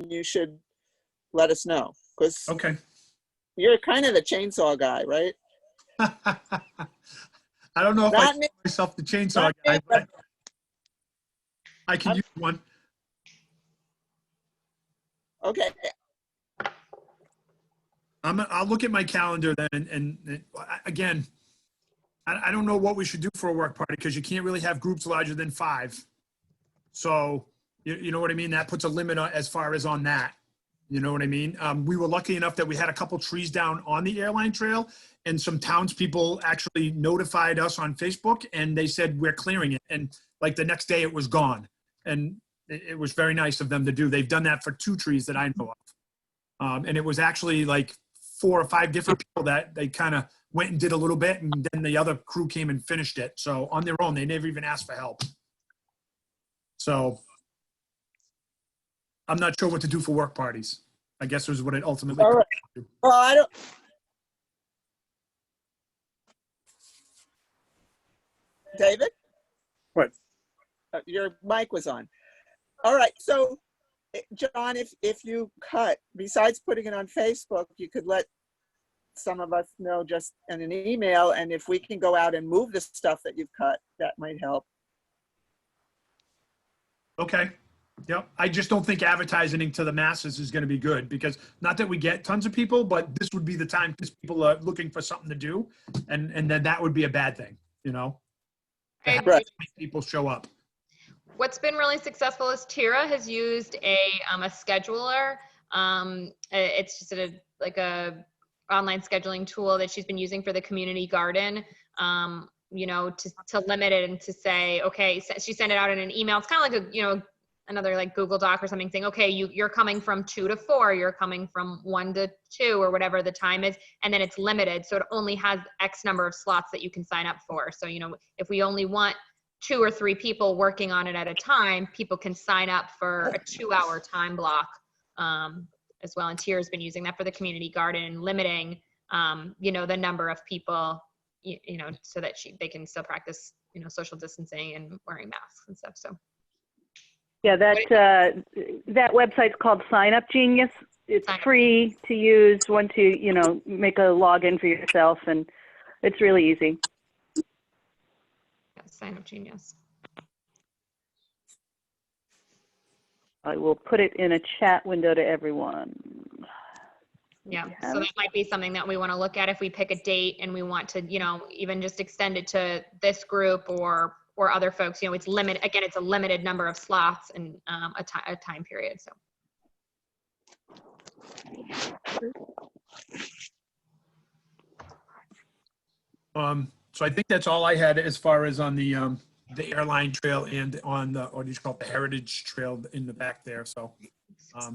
you should let us know, because Okay. you're kind of the chainsaw guy, right? I don't know if I Not call me. myself the chainsaw Not guy, me, but I can use one. Okay. I'll look at my calendar then, and again, I don't know what we should do for a work party, because you can't really have groups larger than 5. So, you know what I mean? That puts a limit on, as far as on that. You know what I mean? We were lucky enough that we had a couple trees down on the airline trail, and some townspeople actually notified us on Facebook, and they said, we're clearing it. And like the next day it was gone. And it was very nice of them to do. They've done that for 2 trees that I know of. And it was actually like 4 or 5 different people that they kind of went and did a little bit, and then the other crew came and finished it. So on their own, they never even asked for help. So I'm not sure what to do for work parties, I guess is what it ultimately All comes right. down to. Well, I don't. David? What? Your mic was on. All right. So, John, if you cut, besides putting it on Facebook, you could let some of us know just in an email, and if we can go out and move the stuff that you've cut, that might help. Okay. Yep. I just don't think advertising to the masses is going to be good, because not that we get tons of people, but this would be the time because people are looking for something to do. And then that would be a bad thing, you know, to have Right. people show up. What's been really successful is Tira has used a scheduler. It's just like a online scheduling tool that she's been using for the community garden. You know, to limit it and to say, okay, so she sent it out in an email. It's kind of like a, you know, another like Google Doc or something saying, okay, you're coming from 2 to 4, you're coming from 1 to 2 or whatever the time is. And then it's limited. So it only has X number of slots that you can sign up for. So, you know, if we only want 2 or 3 people working on it at a time, people can sign up for a 2-hour time block as well. And Tira's been using that for the community garden, limiting, you know, the number of people, you know, so that they can still practice, you know, social distancing and wearing masks and stuff. So. Yeah, that website's called Sign Up Genius. It's free to use once you know, make a login for yourself, and it's really easy. Yeah, Sign Up Genius. I will put it in a chat window to everyone. Yeah, so that might be something that we want to look at if we pick a date and we want to, you know, even just extend it to this group or other folks. You know, it's limited. Again, it's a limited number of slots and a time period. So. So I think that's all I had as far as on the airline trail and on the, what do you call it, the heritage trail in the back there. So, I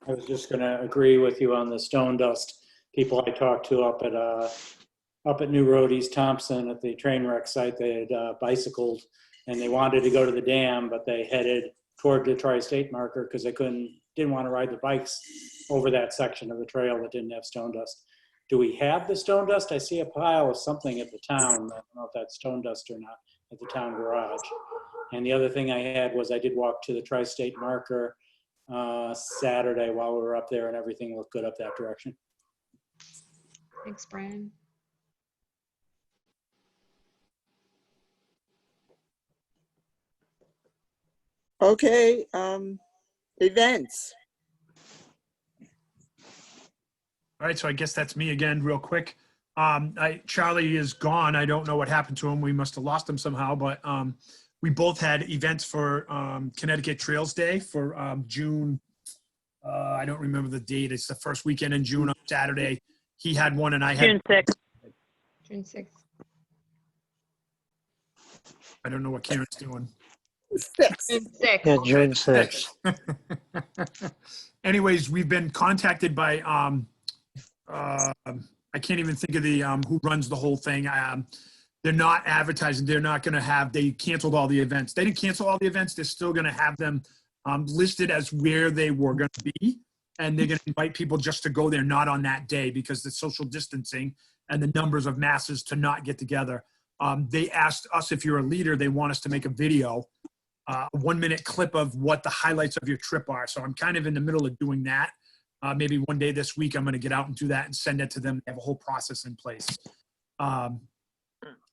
was just going to agree with you on the stone dust. People I talked to up at New Road, East Thompson at the train wreck site, they had bicycled and they wanted to go to the dam, but they headed toward the tri-state marker because they didn't want to ride the bikes over that section of the trail that didn't have stone dust. Do we have the stone dust? I see a pile of something at the town. I don't know if that's stone dust or not at the town garage. And the other thing I had was I did walk to the tri-state marker Saturday while we were up there, and everything looked good up that direction. Thanks, Brian. Okay, events. all right, so I guess that's me again, real quick. Charlie is gone. I don't know what happened to him. We must have lost him somehow, but we both had events for Connecticut Trails Day for June. I don't remember the date. It's the first weekend in June on Saturday. He had one and I had June 6th. June 6th. I don't know what Karen's doing. June 6th. Yeah, June 6th. Anyways, we've been contacted by I can't even think of the who runs the whole thing. They're not advertising. They're not going to have. They canceled all the events. They didn't cancel all the events. They're still going to have them listed as where they were going to be, and they're going to invite people just to go there, not on that day because the social distancing and the numbers of masses to not get together. They asked us, if you're a leader, they want us to make a video, a 1-minute clip of what the highlights of your trip are. So I'm kind of in the middle of doing that. Maybe one day this week, I'm going to get out and do that and send it to them. They have a whole process in place.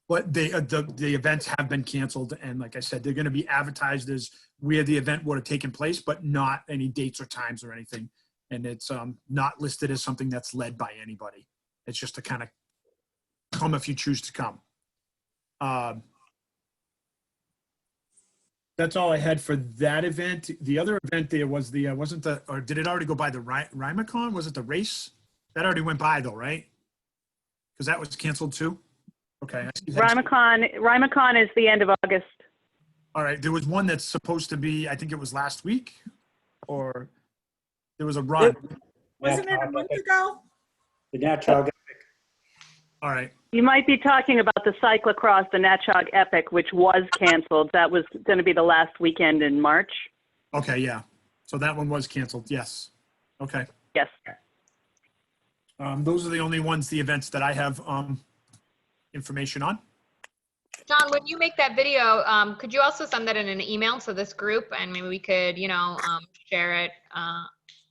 But the events have been canceled. And like I said, they're going to be advertised as where the event would have taken place, but not any dates or times or anything. And it's not listed as something that's led by anybody. It's just to kind of come if you choose to come. That's all I had for that event. The other event there was the, or did it already go by the Rymacon? Was it the race? That already went by though, right? Because that was canceled too? Okay. I see that. Rymacon is the end of August. All right. There was one that's supposed to be, I think it was last week, or there was a run. Wasn't it a month ago? The Natchog. All right. You might be talking about the cyclocross, the Natchog Epic, which was canceled. That was going to be the last weekend in March. Okay. Yeah. So that one was canceled. Yes. Okay. Yes. Those are the only ones, the events that I have information on. John, when you make that video, could you also send that in an email to this group, and maybe we could, share it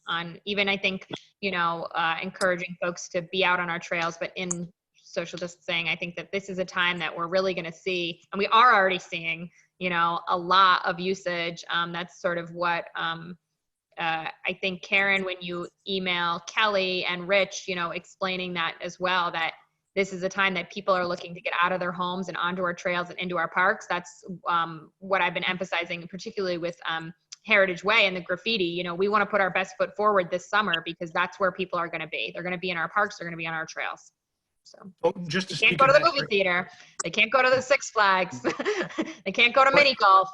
on even, I think, encouraging folks to be out on our trails, but in social distancing. I think that this is a time that we're really going to see, and we are already seeing, a lot of usage. That's sort of what I think, Karen, when you email Kelly and Rich, explaining that as well, that this is a time that people are looking to get out of their homes and onto our trails and into our parks. That's what I've been emphasizing, particularly with Heritage Way and the graffiti. We want to put our best foot forward this summer because that's where people are going to be. They're going to be in our parks. They're going to be on our trails. So Just to they can't speak go to of the that, movie theater. They can't go to the Six Flags. They can't go to mini golf.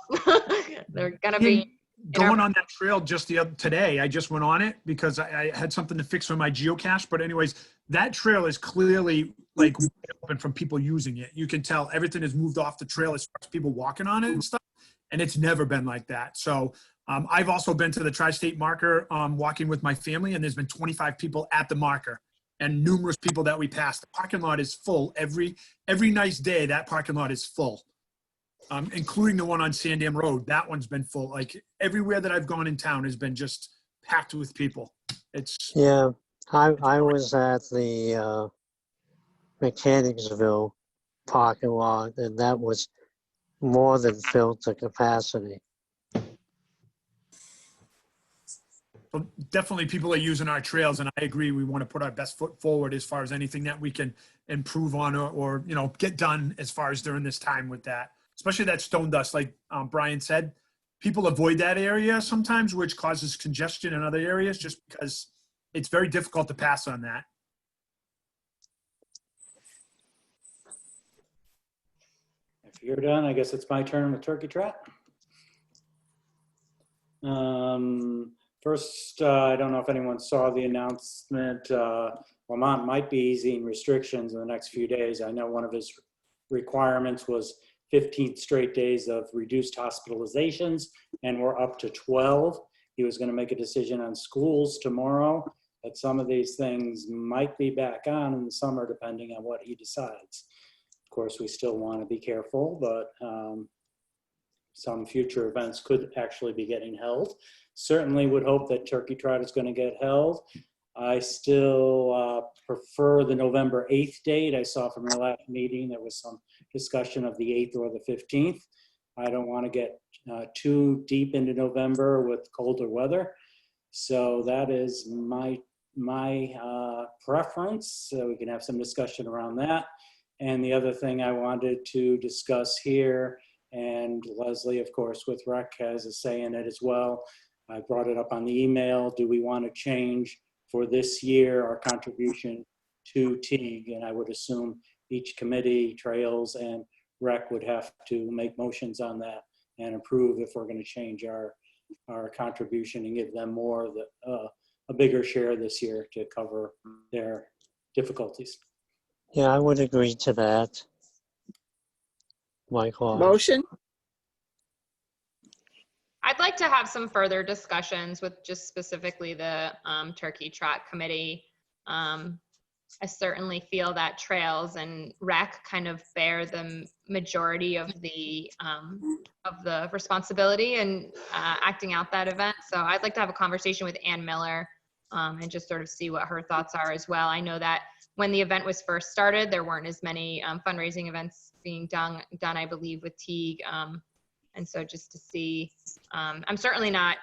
They're going to be going on that trail just today. I just went on it because I had something to fix for my geocache. But anyways, that trail is clearly like open from people using it. You can tell everything has moved off the trail as far as people walking on it and stuff. And it's never been like that. So I've also been to the Tri-State Marker walking with my family, and there's been 25 people at the marker and numerous people that we passed. The parking lot is full every nice day. That parking lot is full. Including the one on Sandam Road. That one's been full. Like everywhere that I've gone in town has been just packed with people. Yeah, I was at the Mechanicsville parking lot, and that was more than filled to capacity. So definitely people are using our trails, and I agree. We want to put our best foot forward as far as anything that we can improve on or get done as far as during this time with that. Especially that stone dust, like Brian said, people avoid that area sometimes, which causes congestion in other areas just because it's very difficult to pass on that. If you're done, I guess it's my turn with Turkey Trot. First, I don't know if anyone saw the announcement. Lamont might be easing restrictions in the next few days. I know one of his requirements was 15 straight days of reduced hospitalizations, and we're up to 12. He was going to make a decision on schools tomorrow, but some of these things might be back on in the summer depending on what he decides. Of course, we still want to be careful, but some future events could actually be getting held. Certainly would hope that Turkey Trot is going to get held. I still prefer the November 8th date. I saw from the last meeting there was some discussion of the 8th or the 15th. I don't want to get too deep into November with colder weather. So that is my preference. So we can have some discussion around that. And the other thing I wanted to discuss here, and Leslie, of course, with Rec has a say in it as well. I brought it up on the email. Do we want to change for this year our contribution to TEAG? And I would assume each committee, Trails and Rec, would have to make motions on that and approve if we're going to change our contribution and give them more, a bigger share this year to cover their difficulties. Yeah, I would agree to that. Michael. Motion? I'd like to have some further discussions with just specifically the Turkey Trot Committee I certainly feel that trails and rec kind of bear the majority of the responsibility and acting out that event. So I'd like to have a conversation with Ann Miller and just sort of see what her thoughts are as well. I know that when the event was first started, there weren't as many fundraising events being done, I believe, with Teague. And so just to see, I'm certainly not,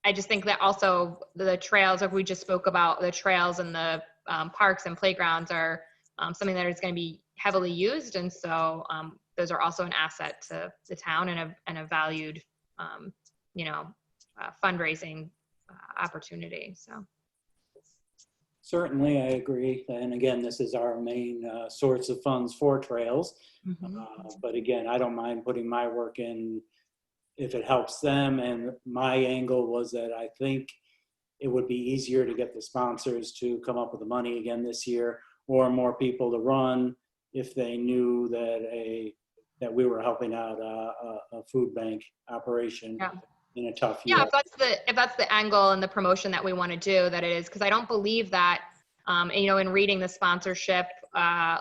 I just think that also the trails, if we just spoke about the trails and the parks and playgrounds are something that is going to be heavily used. And so those are also an asset to the town and a valued, fundraising opportunity. So. Certainly, I agree. And again, this is our main source of funds for trails. But again, I don't mind putting my work in if it helps them. And my angle was that I think it would be easier to get the sponsors to come up with the money again this year, or more people to run if they knew that we were helping out a food bank operation in a tough year. Yeah, if that's the angle and the promotion that we want to do, that it is, because I don't believe that, in reading the sponsorship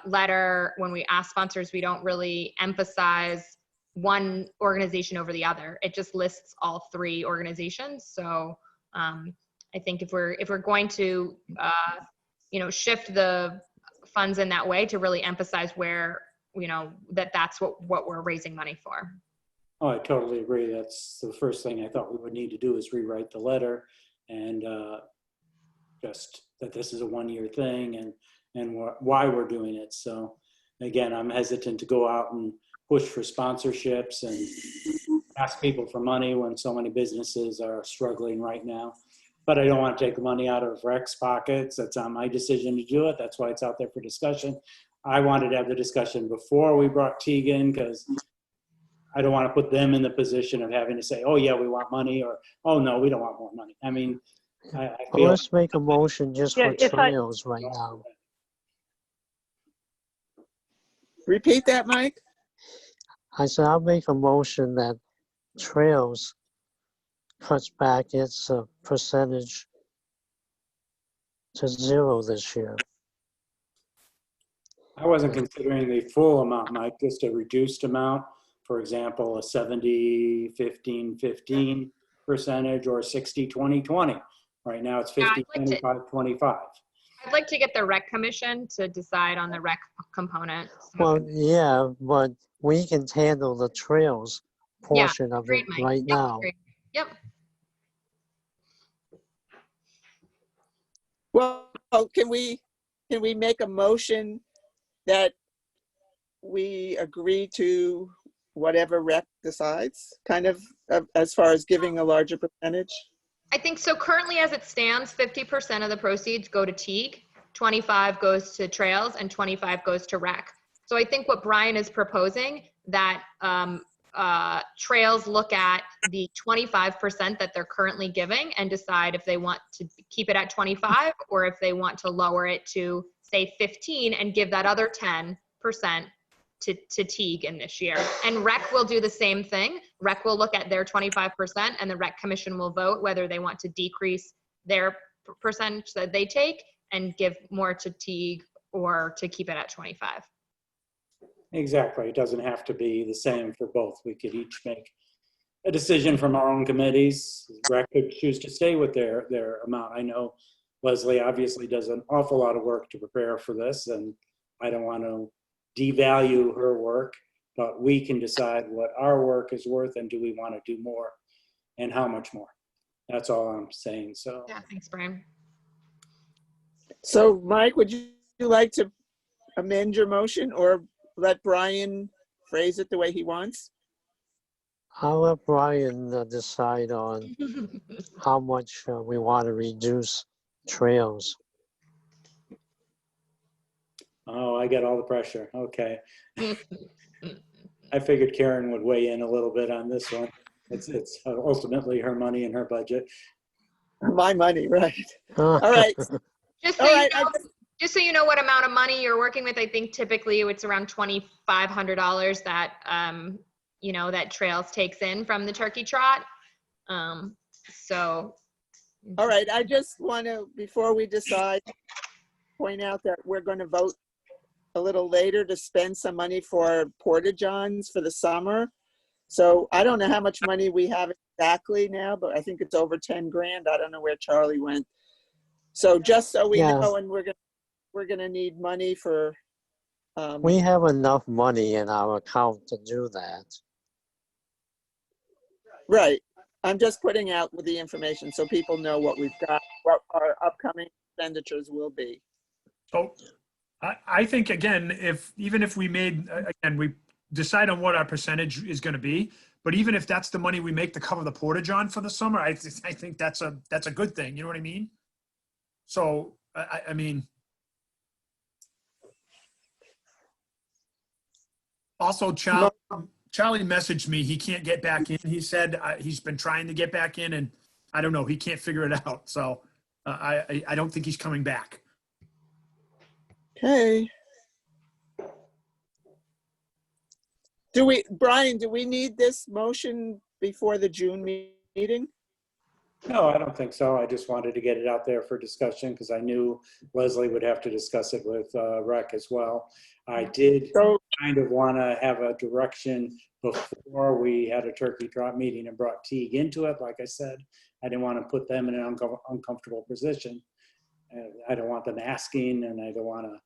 letter, when we ask sponsors, we don't really emphasize one organization over the other. It just lists all three organizations. So I think if we're going to, shift the funds in that way to really emphasize where, that's what we're raising money for. Oh, I totally agree. That's the first thing I thought we would need to do is rewrite the letter and just that this is a one-year thing and why we're doing it. So again, I'm hesitant to go out and push for sponsorships and ask people for money when so many businesses are struggling right now. But I don't want to take the money out of Rec's pockets. That's not my decision to do it. That's why it's out there for discussion. I wanted to have the discussion before we brought Teague in because I don't want to put them in the position of having to say, oh, yeah, we want money, or, oh, no, we don't want more money. I mean, I feel... Let's make a motion just Yeah, for trails right now. Repeat that, Mike. I said I'll make a motion that trails cuts back its percentage to 0 this year. I wasn't considering the full amount, Mike, just a reduced amount. For example, a 70, 15, 15 percentage or 60, 20, 20. Right now it's 50, 25, 25. I'd like to get the rec commission to decide on the rec component. So. Well, yeah, but we can handle the trails portion of it Mike. right now. Agreed. Yep. Well, can we make a motion that we agree to whatever rec decides, kind of as far as giving a larger percentage? I think so. Currently, as it stands, 50% of the proceeds go to Teague, 25 goes to trails, and 25 goes to rec. So I think what Brian is proposing, that trails look at the 25% that they're currently giving and decide if they want to keep it at 25 or if they want to lower it to, say, 15 and give that other 10% to Teague in this year. And rec will do the same thing. Rec will look at their 25% and the rec commission will vote whether they want to decrease their percentage that they take and give more to Teague or to keep it at 25. Exactly. It doesn't have to be the same for both. We could each make a decision from our own committees. Rec could choose to stay with their amount. I know Leslie obviously does an awful lot of work to prepare for this, and I don't want to devalue her work, but we can decide what our work is worth and do we want to do more and how much more. That's all I'm saying. So Yeah, thanks, Brian. So Mike, would you like to amend your motion or let Brian phrase it the way he wants? I'll let Brian decide on how much we want to reduce trails. Oh, I get all the pressure. Okay. I figured Karen would weigh in a little bit on this one. It's ultimately her money and her budget. My money, right. All right. Just All so, right. just so you know what amount of money you're working with, I think typically it's around $2,500 that, that Trails takes in from the turkey trot. So All right, I just want to, before we decide, point out that we're going to vote a little later to spend some money for porta-johns for the summer. So I don't know how much money we have exactly now, but I think it's over 10 grand. I don't know where Charlie went. So just so we Yeah. know, and we're gonna need money for, We have enough money in our account to do that. right. I'm just putting out with the information so people know what we've got, what our upcoming expenditures will be. So I think, again, even if we made, again, we decide on what our percentage is going to be, but even if that's the money we make to cover the porta-john for the summer, I think that's a good thing. You know what I mean? So, I mean, also, Charlie messaged me. He can't get back in. He said he's been trying to get back in, and I don't know. He can't figure it out. So I don't think he's coming back. Okay. Brian, do we need this motion before the June meeting? No, I don't think so. I just wanted to get it out there for discussion because I knew Leslie would have to discuss it with Rec as well. I did So, kind of want to have a direction before we had a turkey trot meeting and brought Teague into it. Like I said, I didn't want to put them in an uncomfortable position. I don't want them asking, and I don't want to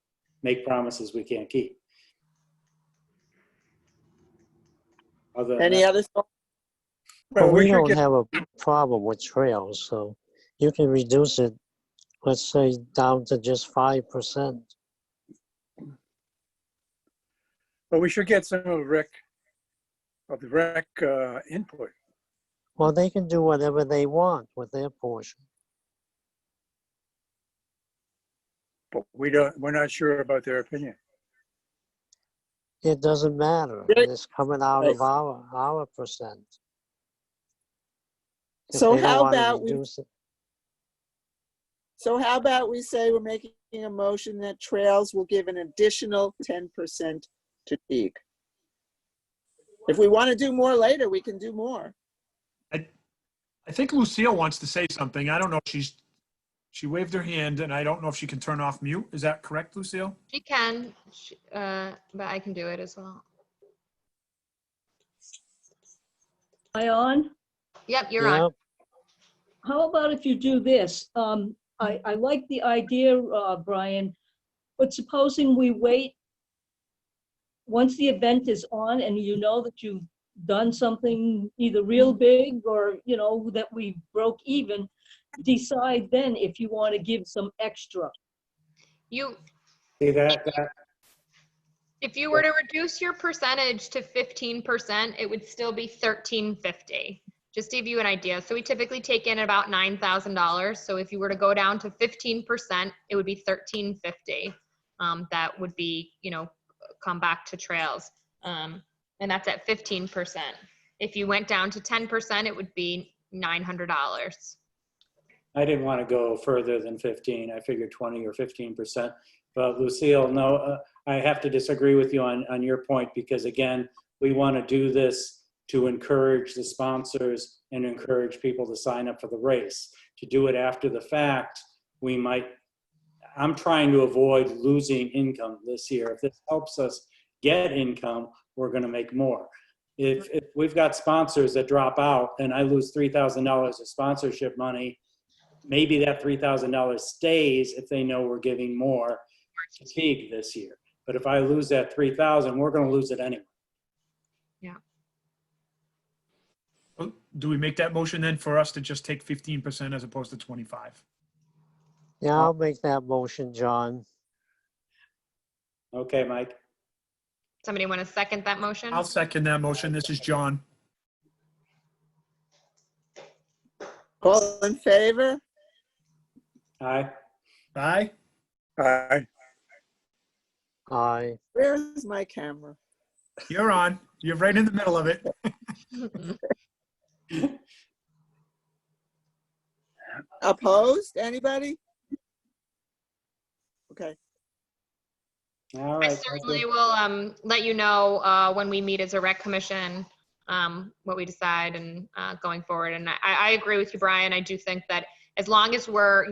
make promises we can't keep. Other than any that, other thoughts? But Well, we we should don't get, have a problem with trails, so you can reduce it, let's say, down to just 5%. well, we should get some of the rec input. Well, they can do whatever they want with their portion. But we're not sure about their opinion. It doesn't matter. Right. It's coming out of our percent. If So they don't how wanna about reduce it- So how about we say we're making a motion that trails will give an additional 10% to Teague? If we want to do more later, we can do more. I think Lucille wants to say something. I don't know if she waved her hand, and I don't know if she can turn off mute. Is that correct, Lucille? She can, but I can do it as well. Am I on? Yep, you're on. Yep. How about if you do this? I like the idea, Brian, but supposing we wait, once the event is on and you know that you've done something either real big or, you know, that we broke even, decide then if you want to give some extra. You, see that if you were to reduce your percentage to 15%, it would still be $13.50. Just to give you an idea. So we typically take in about $9,000. So if you were to go down to 15%, it would be $13.50. That would be, you know, come back to trails. And that's at 15%. If you went down to 10%, it would be $900. I didn't want to go further than 15. I figured 20 or 15%. But Lucille, no, I have to disagree with you on your point because, again, we want to do this to encourage the sponsors and encourage people to sign up for the race. To do it after the fact, I'm trying to avoid losing income this year. If this helps us get income, we're going to make more. If we've got sponsors that drop out and I lose $3,000 of sponsorship money, maybe that $3,000 stays if they know we're giving more to Teague this year. But if I lose that $3,000, we're going to lose it anyway. Do we make that motion then for us to just take 15% as opposed to 25? Yeah, I'll make that motion, John. Okay, Mike. Somebody want to second that motion? I'll second that motion. This is John. All in favor? Aye. Aye? Aye. Aye. Where's my camera? You're on. You're right in the middle of it. Opposed? Anybody? Okay. All I right. thank certainly you. will let you know when we meet as a rec commission, what we decide and going forward. And I agree with you, Brian. I do think that as long as we're,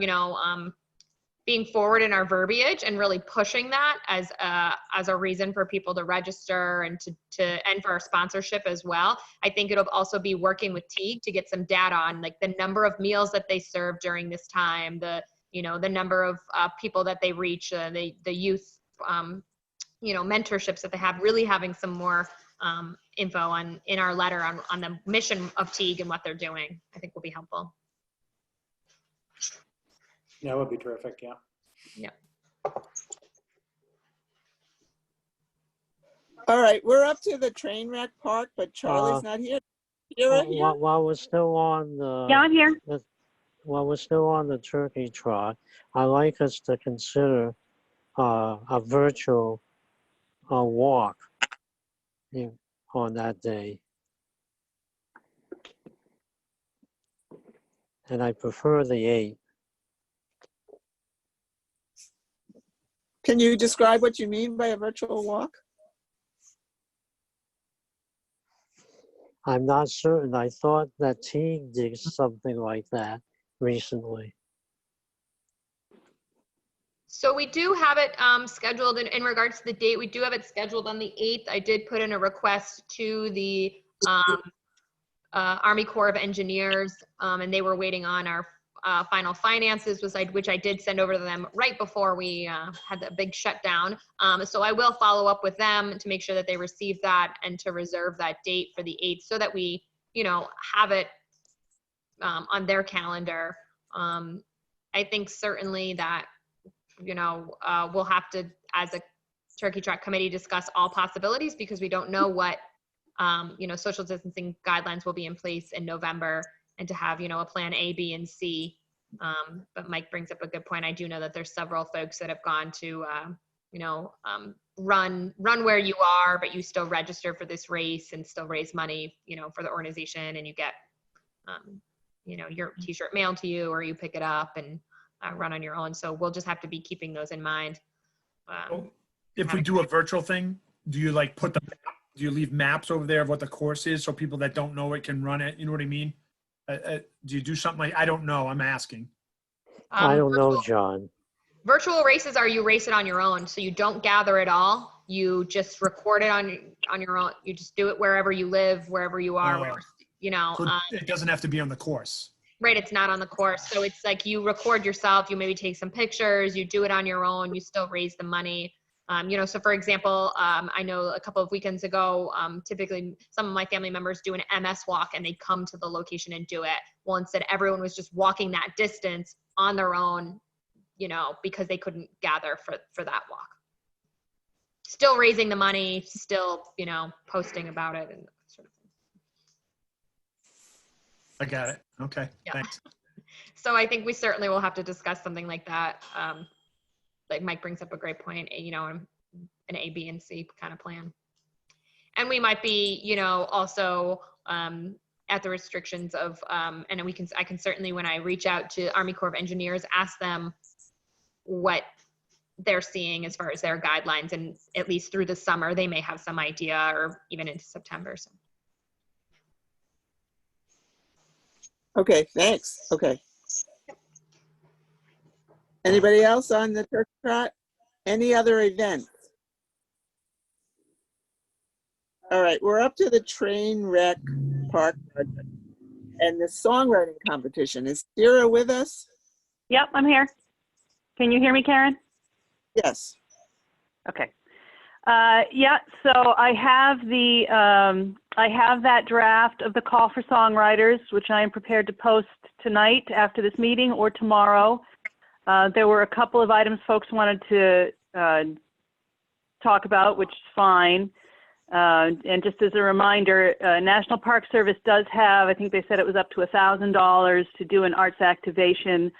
being forward in our verbiage and really pushing that as a reason for people to register and and for our sponsorship as well. I think it'll also be working with Teague to get some data on like the number of meals that they serve during this time, the number of people that they reach, the youth, mentorships that they have, really having some more info in our letter on the mission of Teague and what they're doing, I think will be helpful. That would be terrific, yeah. Yeah. All right, we're up to the train wreck park, but Charlie's not here. You're here? While we're still on the Yeah, I'm here. while we're still on the turkey trot, I'd like us to consider a virtual walk on that day. And I prefer the 8th. Can you describe what you mean by a virtual walk? I'm not certain. I thought that Teague did something like that recently. So we do have it scheduled in regards to the date. We do have it scheduled on the 8th. I did put in a request to the Army Corps of Engineers, and they were waiting on our final finances, which I did send over to them right before we had the big shutdown. So I will follow up with them to make sure that they receive that and to reserve that date for the 8th so that we, have it on their calendar. I think certainly that, we'll have to, as a turkey trot committee, discuss all possibilities because we don't know what, social distancing guidelines will be in place in November, and to have, a plan A, B, and C. But Mike brings up a good point. I do know that there's several folks that have gone to, run where you are, but you still register for this race and still raise money, for the organization, and you get, your t-shirt mailed to you, or you pick it up and run on your own. So we'll just have to be keeping those in mind. If we do a virtual thing, do you like do you leave maps over there of what the course is so people that don't know it can run it? You know what I mean? Do you do something like, I don't know, I'm asking. I don't know, John. Virtual races are you race it on your own. So you don't gather it all. You just record it on your own. You just do it wherever you live, wherever you are, wherever, So it doesn't have to be on the course. Right, it's not on the course. So it's like you record yourself, you maybe take some pictures, you do it on your own, you still raise the money. So for example, I know a couple of weekends ago, typically some of my family members do an MS walk and they come to the location and do it. Well, instead everyone was just walking that distance on their own, because they couldn't gather for that walk. Still raising the money, still, posting about it and sort of thing. I got it. Okay, Yeah. thanks. So I think we certainly will have to discuss something like that. Like Mike brings up a great point, an A, B, and C kind of plan. And we might be, also at the restrictions of, and I can certainly, when I reach out to Army Corps of Engineers, ask them what they're seeing as far as their guidelines, and at least through the summer, they may have some idea, or even into September. So. Okay, thanks. Okay. Anybody else on the turkey trot? Any other events? All right, we're up to the train wreck park project and the songwriting competition. Is Sarah with us? Yep, I'm here. Can you hear me, Karen? Yes. Okay. Yeah, so I have that draft of the call for songwriters, which I am prepared to post tonight after this meeting or tomorrow. There were a couple of items folks wanted to talk about, which is fine. And just as a reminder, National Park Service does have, I think they said it was up to $1,000 to do an arts activation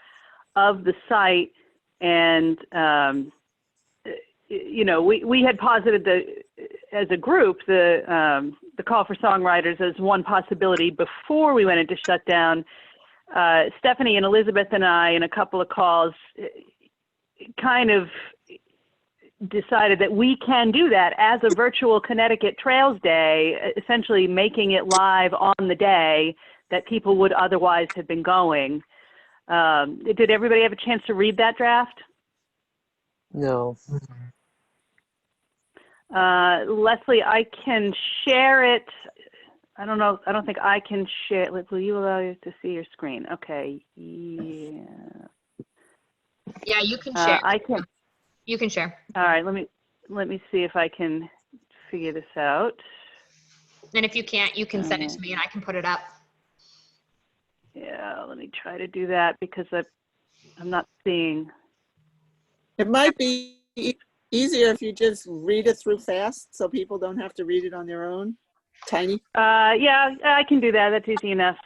of the site. And, we had posited as a group, the call for songwriters as one possibility before we went into shutdown. Stephanie and Elizabeth and I, in a couple of calls, kind of decided that we can do that as a virtual Connecticut Trails Day, essentially making it live on the day that people would otherwise have been going. Did everybody have a chance to read that draft? No. Leslie, I can share it. I don't know. I don't think I can share. Will you allow you to see your screen? Okay. Yeah. Yeah, you can share. I can. You can share. All right. Let me see if I can figure this out. And if you can't, you can send it to me and I can put it up. Yeah. Let me try to do that because I'm not seeing. It might be easier if you just read it through fast so people don't have to read it on their own. Tiny. Yeah, I can do that. That's easy enough.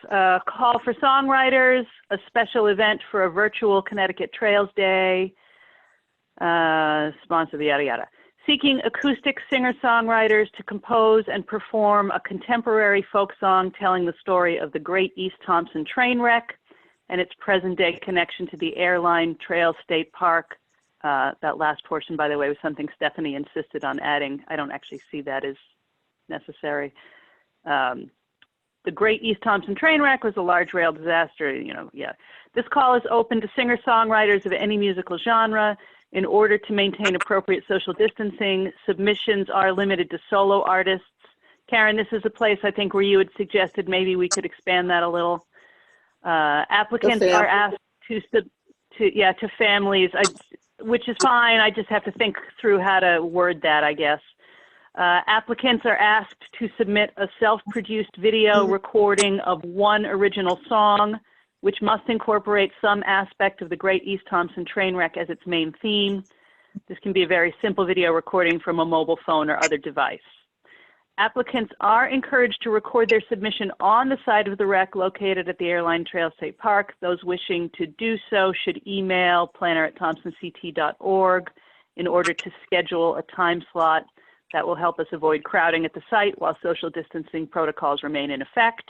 Call for songwriters, a special event for a virtual Connecticut Trails Day, sponsor the yada yada. Seeking acoustic singer-songwriters to compose and perform a contemporary folk song telling the story of the Great East Thompson train wreck and its present-day connection to the Airline Trail State Park. That last portion, by the way, was something Stephanie insisted on adding. I don't actually see that as necessary. The Great East Thompson train wreck was a large rail disaster, yeah. This call is open to singer-songwriters of any musical genre. In order to maintain appropriate social distancing, submissions are limited to solo artists. Karen, this is a place I think where you had suggested maybe we could expand that a little. Applicants are asked to families, which is fine. I just have to think through how to word that, I guess. Applicants are asked to submit a self-produced video recording of one original song, which must incorporate some aspect of the Great East Thompson train wreck as its main theme. This can be a very simple video recording from a mobile phone or other device. Applicants are encouraged to record their submission on the site of the wreck located at the Airline Trail State Park. Those wishing to do so should email planner@thompsonct.org in order to schedule a time slot that will help us avoid crowding at the site while social distancing protocols remain in effect.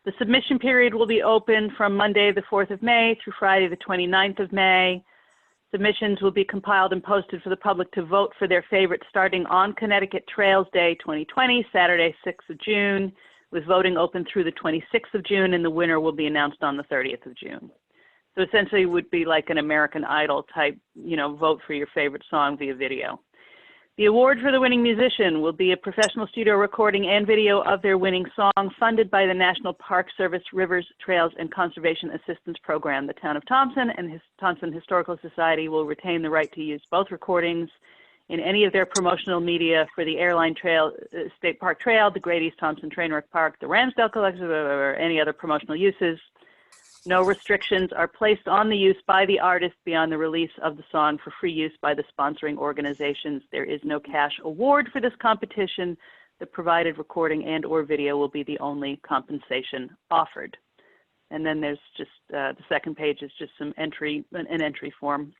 The submission period will be open from Monday, the 4th of May through Friday, the 29th of May. Submissions will be compiled and posted for the public to vote for their favorite starting on Connecticut Trails Day 2020, Saturday, 6th of June, with voting open through the 26th of June, and the winner will be announced on the 30th of June. So essentially it would be like an American Idol type, vote for your favorite song via video. The award for the winning musician will be a professional studio recording and video of their winning song funded by the National Park Service Rivers, Trails, and Conservation Assistance Program. The Town of Thompson and Thompson Historical Society will retain the right to use both recordings in any of their promotional media for the Airline Trail, State Park Trail, the Great East Thompson Trainwreck Park, the Ramsdale Collection, or any other promotional uses. No restrictions are placed on the use by the artist beyond the release of the song for free use by the sponsoring organizations. There is no cash award for this competition. The provided recording and or video will be the only compensation offered. And then there's just, the second page is just an entry form.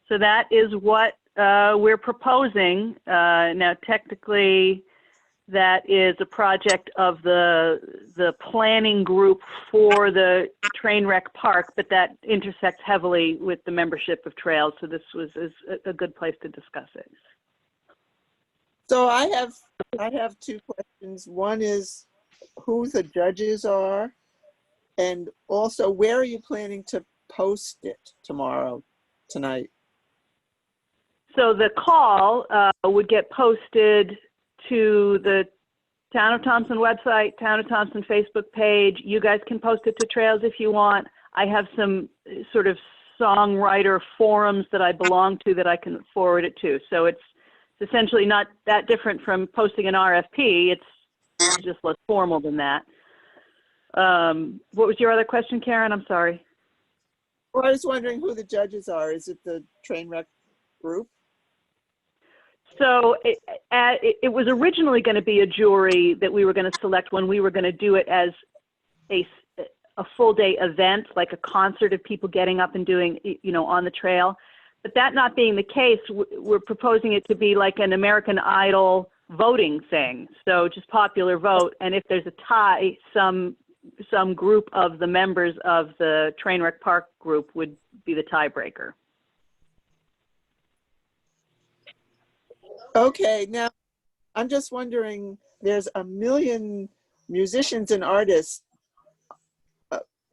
So that is what we're proposing. Now, technically, that is a project of the planning group for the Trainwreck Park, but that intersects heavily with the membership of Trails. So this was a good place to discuss it. So I have two questions. One is who the judges are, and also where are you planning to post it tonight? So the call would get posted to the Town of Thompson website, Town of Thompson Facebook page. You guys can post it to Trails if you want. I have some sort of songwriter forums that I belong to that I can forward it to. So it's essentially not that different from posting an RFP. It's just less formal than that. What was your other question, Karen? I'm sorry. Well, I was wondering who the judges are. Is it the Trainwreck group? So it was originally going to be a jury that we were going to select when we were going to do it as a full day event, like a concert of people getting up and doing, on the trail. But that not being the case, we're proposing it to be like an American Idol voting thing. So just popular vote. And if there's a tie, some group of the members of the Trainwreck Park group would be the tiebreaker. Okay, now I'm just wondering, there's a million musicians and artists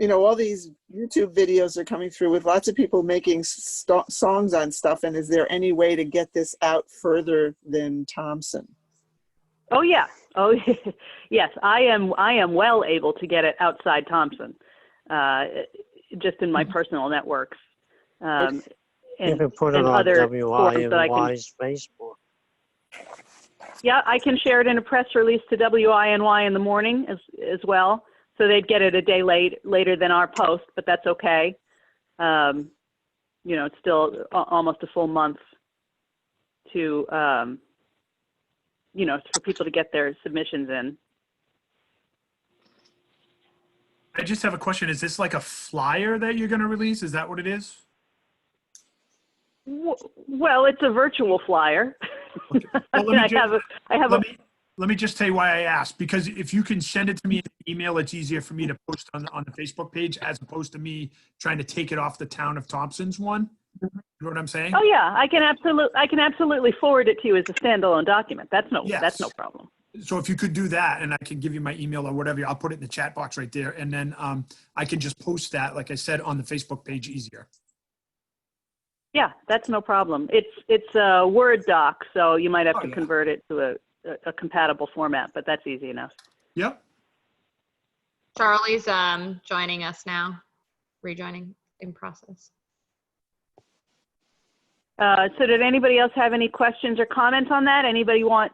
you know, all these YouTube videos are coming through with lots of people making songs on stuff. And is there any way to get this out further than Thompson? Oh, yeah. Oh, yes. I am well able to get it outside Thompson, just in my personal networks. You And, can put it and on other forums that I can. WINY's Facebook. Yeah, I can share it in a press release to WINY in the morning as well. So they'd get it a day later than our post, but that's okay. You know, it's still almost a full month to, you know, for people to get their submissions in. I just have a question. Is this like a flyer that you're going to release? Is that what it is? Well, it's a virtual flyer. Okay. Well, let me let me just tell you why I asked, because if you can send it to me in an email, it's easier for me to post on the Facebook page as opposed to me trying to take it off the Town of Thompson's one. You know what I'm saying? Oh yeah, I can absolutely forward it to you as a standalone document. That's no problem. So if you could do that, and I can give you my email or whatever, I'll put it in the chat box right there, and then I can just post that, like I said, on the Facebook page easier. Yeah, that's no problem. It's a Word doc, so you might have to yeah. convert it to a compatible format, but that's easy enough. Yep. Charlie's joining us now, rejoining in process. So did anybody else have any questions or comments on that? Anybody want,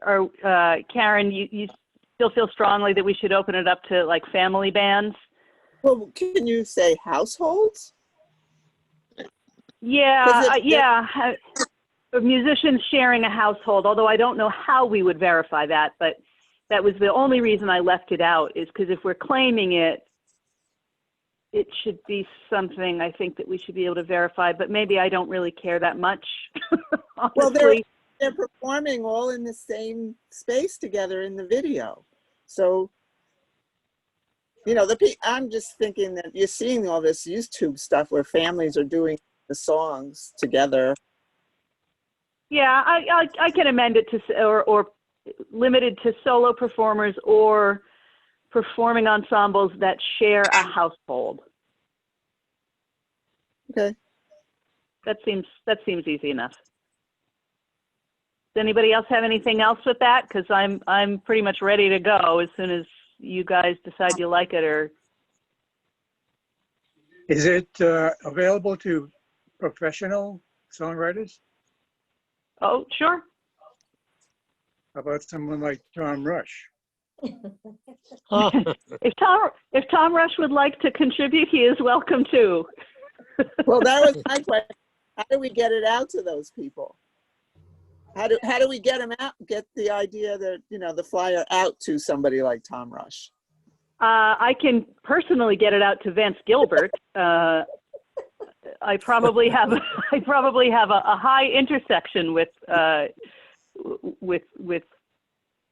or Karen, you still feel strongly that we should open it up to like family bands? Well, can you say households? Yeah, musicians sharing a household, although I don't know how we would verify that, but that was the only reason I left it out, is because if we're claiming it, it should be something I think that we should be able to verify, but maybe I don't really care that much. Well, they're performing all in the same space together in the video. So, you know, I'm just thinking that you're seeing all this YouTube stuff where families are doing the songs together. Yeah, I can amend it to, or limited to solo performers or performing ensembles that share a household. Okay. That seems easy enough. Does anybody else have anything else with that? Because I'm pretty much ready to go as soon as you guys decide you like it. Or Is it available to professional songwriters? oh, sure. How about someone like Tom Rush? If Tom Rush would like to contribute, he is welcome to. Well, that was my question. How do we get it out to those people? How do we get them out? Get the idea that, you know, the flyer out to somebody like Tom Rush. I can personally get it out to Vance Gilbert. I probably have a high intersection with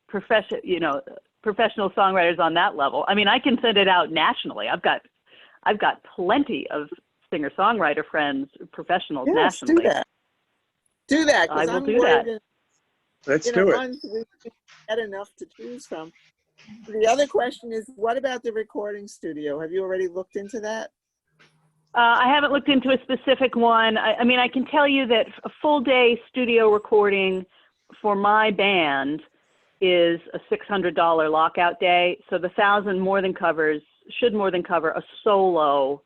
professional songwriters on that level. I mean, I can send it out nationally. I've got plenty of singer-songwriter friends, professionals nationally. Do that. I will do that. Let's do it. We get enough to choose from. The other question is, what about the recording studio? Have you already looked into that? I haven't looked into a specific one. I mean, I can tell you that a full day studio recording for my band is a $600 lockout day. So the $1,000 should more than cover a solo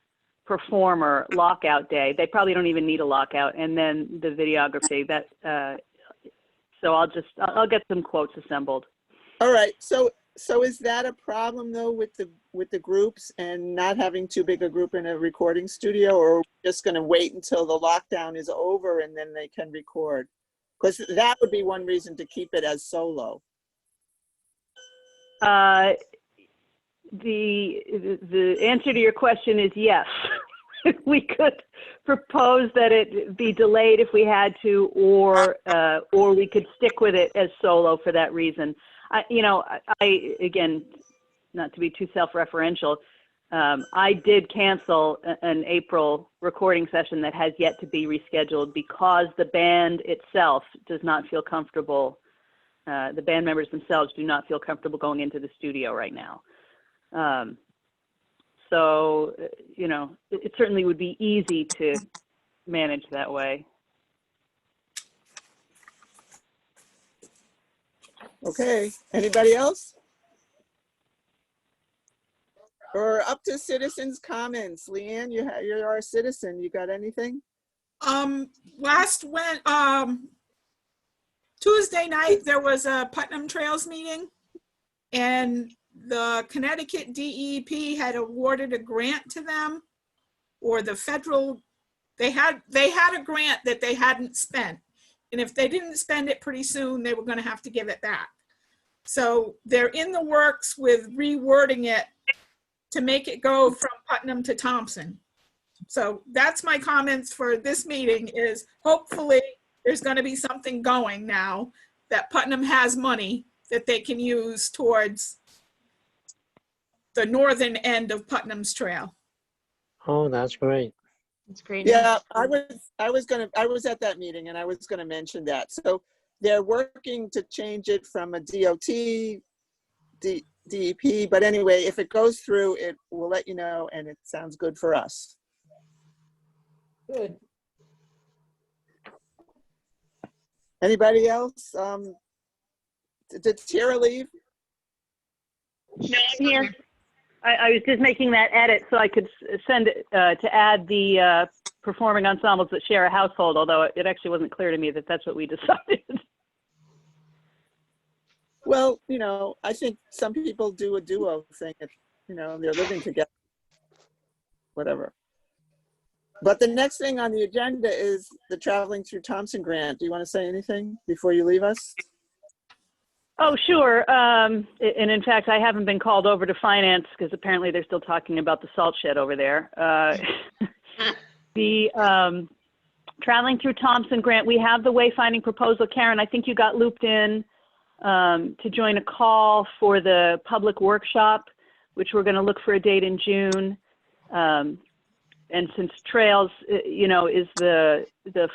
performer lockout day. They probably don't even need a lockout. And then the videography so I'll get some quotes assembled. All right. So is that a problem though with the groups and not having too big a group in a recording studio, or are we just going to wait until the lockdown is over and then they can record? Because that would be one reason to keep it as solo. The answer to your question is yes. We could propose that it be delayed if we had to, or we could stick with it as solo for that reason. I again, not to be too self-referential, I did cancel an April recording session that has yet to be rescheduled because the band itself does not feel comfortable. The band members themselves do not feel comfortable going into the studio right now. So, you know, it certainly would be easy to manage that way. Okay, anybody else? Or up to citizens' comments. Leanne, you're our citizen. You got anything? Tuesday night, there was a Putnam Trails meeting, and the Connecticut DEP had awarded a grant to them, or the federal, they had a grant that they hadn't spent. And if they didn't spend it pretty soon, they were going to have to give it back. So they're in the works with rewording it to make it go from Putnam to Thompson. So that's my comments for this meeting, is hopefully there's going to be something going now that Putnam has money that they can use towards the northern end of Putnam's Trail. Oh, that's great. It's great. Yeah, I was at that meeting and I was gonna mention that. So they're working to change it from a DOT, DEP, but anyway, if it goes through, it will let you know, and it sounds good for us. Good. Anybody else? Did Tara leave? No, I'm here. I was just making that edit so I could send it to add the performing ensembles that share a household, although it actually wasn't clear to me that that's what we decided. Well, you know, I think some people do a duo thing, you know, they're living together, whatever. But the next thing on the agenda is the Traveling Through Thompson grant. Do you want to say anything before you leave us? Oh, sure. And in fact, I haven't been called over to finance because apparently they're still talking about the salt shed over there. The Traveling Through Thompson grant, we have the wayfinding proposal. Karen, I think you got looped in to join a call for the public workshop, which we're going to look for a date in June. And since Trails, you know, is the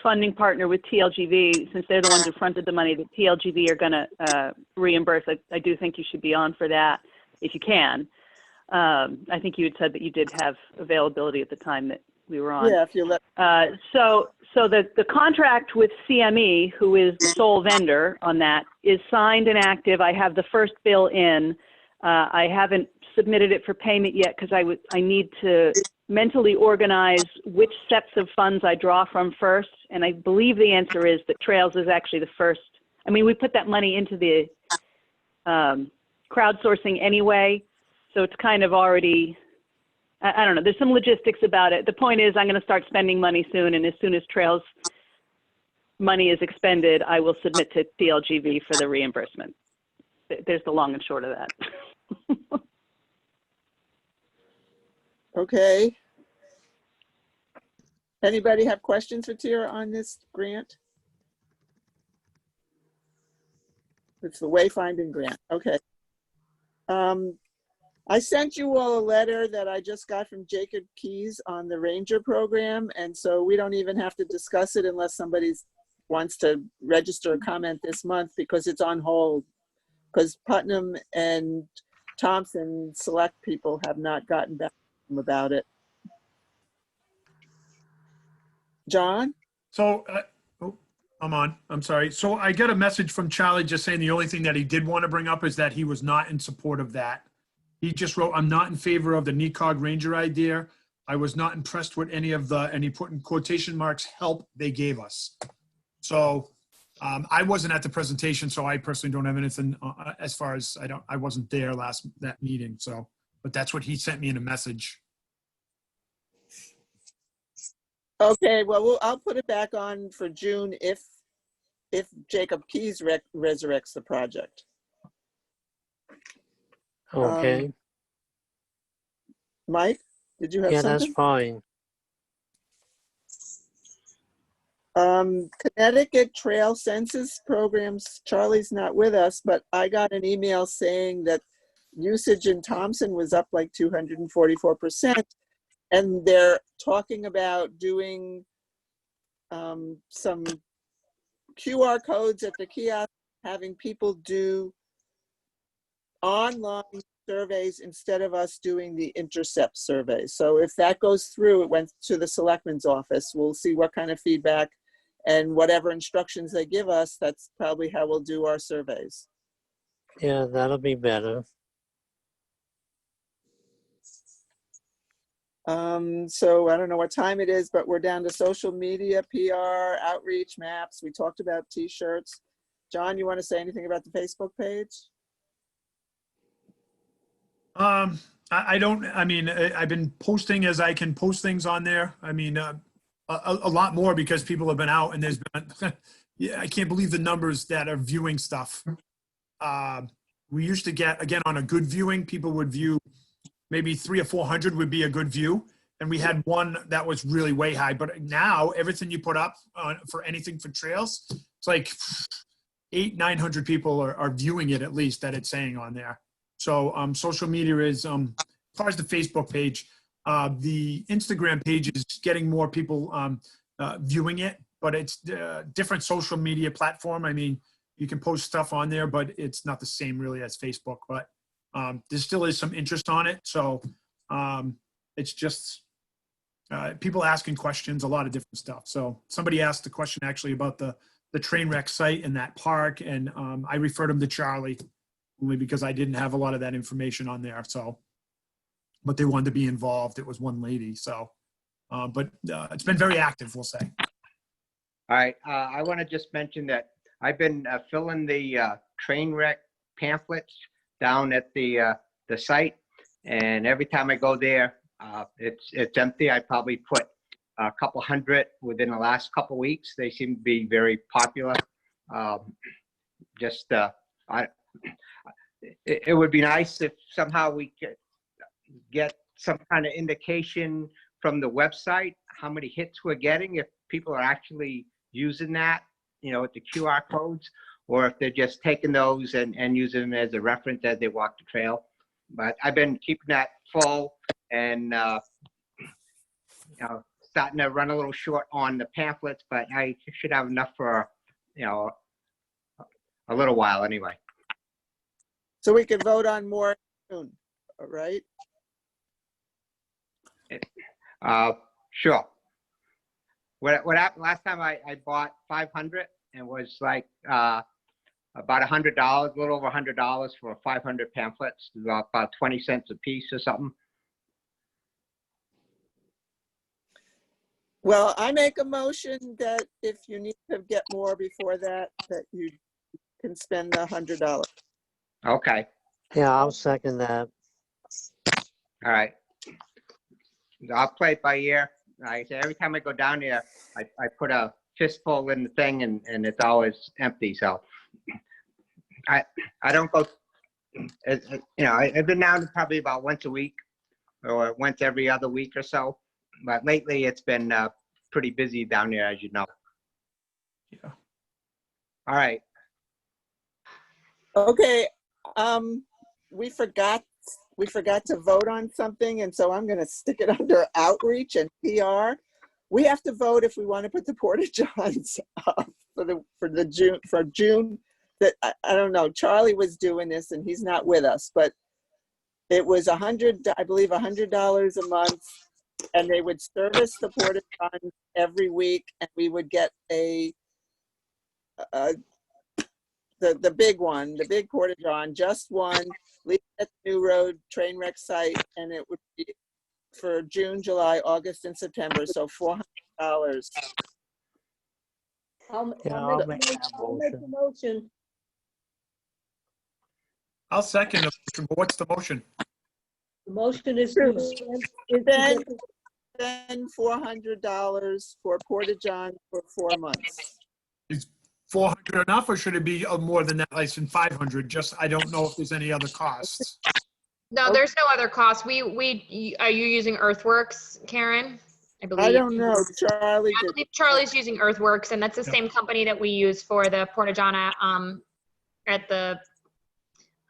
funding partner with TLGV, since they're the ones who fronted the money, that TLGV are going to reimburse. I do think you should be on for that if you can. I think you had said that you did have availability at the time that we were on. Yeah, if you let. So the contract with CME, who is the sole vendor on that, is signed and active. I have the first bill in. I haven't submitted it for payment yet because I need to mentally organize which sets of funds I draw from first. And I believe the answer is that Trails is actually the first. I mean, we put that money into the crowdsourcing anyway. So it's kind of already, I don't know, there's some logistics about it. The point is I'm going to start spending money soon. And as soon as Trails money is expended, I will submit to TLGV for the reimbursement. There's the long and short of that. Okay. Anybody have questions for Tara on this grant? It's the wayfinding grant. Okay. I sent you all a letter that I just got from Jacob Keys on the Ranger program, and so we don't even have to discuss it unless somebody wants to register a comment this month because it's on hold, because Putnam and Thompson select people have not gotten back to them about it. John? So, I'm on. I'm sorry. So I got a message from Charlie just saying the only thing that he did want to bring up is that he was not in support of that. He just wrote, "I'm not in favor of the NECOG Ranger idea. I was not impressed with any of the," and he put in quotation marks, "help they gave us." So I wasn't at the presentation, so I personally don't have anything as far as I wasn't there that meeting. So, but that's what he sent me in a message. Okay, well, I'll put it back on for June if Jacob Keys resurrects the project. Okay. Mike, did you have Yeah, that's something? fine. Connecticut Trail Census Programs, Charlie's not with us, but I got an email saying that usage in Thompson was up like 244%. And they're talking about doing some QR codes at the kiosk, having people do online surveys instead of us doing the intercept survey. So if that goes through, it went to the selectman's office. We'll see what kind of feedback and whatever instructions they give us, that's probably how we'll do our surveys. Yeah, that'll be better. So I don't know what time it is, but we're down to social media, PR, outreach, maps. We talked about t-shirts. John, you want to say anything about the Facebook page? I don't, I mean, I've been posting as I can post things on there. I mean, a lot more because people have been out and there's been, yeah, I can't believe the numbers that are viewing stuff. We used to get, again, on a good viewing, people would view maybe 300 or 400 would be a good view. And we had one that was really way high, but now everything you put up for anything for trails, it's like 800-900 people are viewing it at least that it's saying on there. So social media is, as far as the Facebook page, the Instagram page is getting more people viewing it, but it's a different social media platform. I mean, you can post stuff on there, but it's not the same really as Facebook, but there still is some interest on it. So it's just people asking questions, a lot of different stuff. So somebody asked the question actually about the train wreck site in that park, and I referred them to Charlie only because I didn't have a lot of that information on there. So, but they wanted to be involved. It was one lady. So, but it's been very active, we'll say. All right, I want to just mention that I've been filling the train wreck pamphlets down at the site, and every time I go there, it's empty. I probably put a couple hundred within the last couple weeks. They seem to be very popular. It would be nice if somehow we could get some kind of indication from the website how many hits we're getting, if people are actually using that, you know, with the QR codes, or if they're just taking those and using them as a reference as they walk the trail. But I've been keeping that full, and you know, starting to run a little short on the pamphlets, but I should have enough for, you know, a little while anyway. So we can vote on more soon, all right? Sure. What happened last time, I bought 500 and was like about $100, a little over $100 for 500 pamphlets, about 20 cents a piece or something. Well, I make a motion that if you need to get more before that, that you can spend the $100. Okay. Yeah, I'll second that. All right. I'll play it by ear. Like I say, every time I go down there, I put a fistful in the thing, and it's always empty. So I don't go, you know, I've been down probably about once a week or once every other week or so. But lately it's been pretty busy down there, as you know. Yeah. All right. Okay, we forgot to vote on something, and so I'm gonna stick it under outreach and PR. We have to vote if we want to put the Porta-Johns up for June. That I don't know. Charlie was doing this, and he's not with us, but it was I believe $100 a month, and they would service the Porta-Johns every week, and we would get the big one, the big Porta-John, just one, leave at the New Road train wreck site, and it would be for June, July, August, and September, so $400. I'll make that I'll make the motion. I'll second the motion, but what's the motion? The motion is to spend, Spend $400 for Porta-John for 4 months. Is 400 enough, or should it be more than that, like 500? Just, I don't know if there's any other costs. No, there's no other cost. Are you using Earthworks, Karen? I believe. I don't know, Charlie I did. believe Charlie's using Earthworks, and that's the Yep. same company that we use for the Porta-John at the